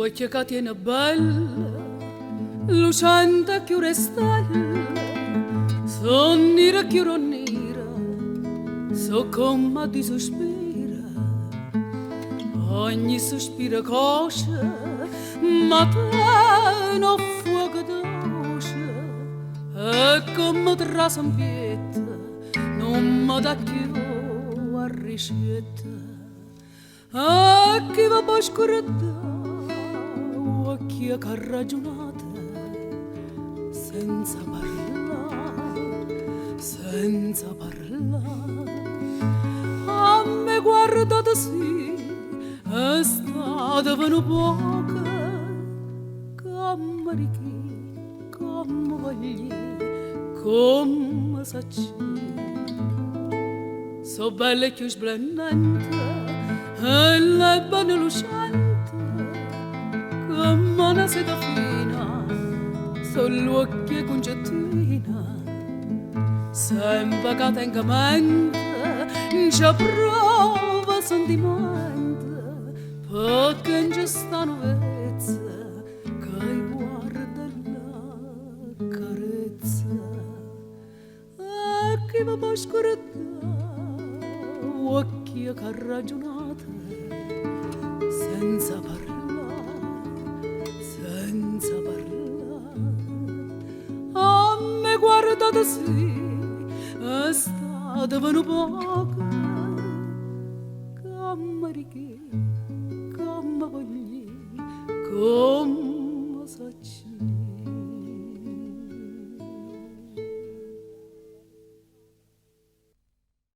occhio che tiene bella, lucente che una stella, son nera che non nera, so come di sospira, ogni sospiro cosce, ma te non fuoco d'osce, e come trasa in pietta, non mi dà più a ricetta, e chi va poi scorretta, occhi che ragionate, senza parlare, senza parlare. A me guardate sì, è stata una poca, come ricchi, come vogli, come sacci. So bella e più splendente, e la bene lucente, come una seta fina, solo occhi concettina, sempre che tenga mente, c'è prova sentimento, perché non c'è sta novezza, che guarda la carezza, e chi va a scordare, occhi che ragionate, senza parlare, senza parlare. A me guardate sì, è stata una poca, come ricchi, come vogli, come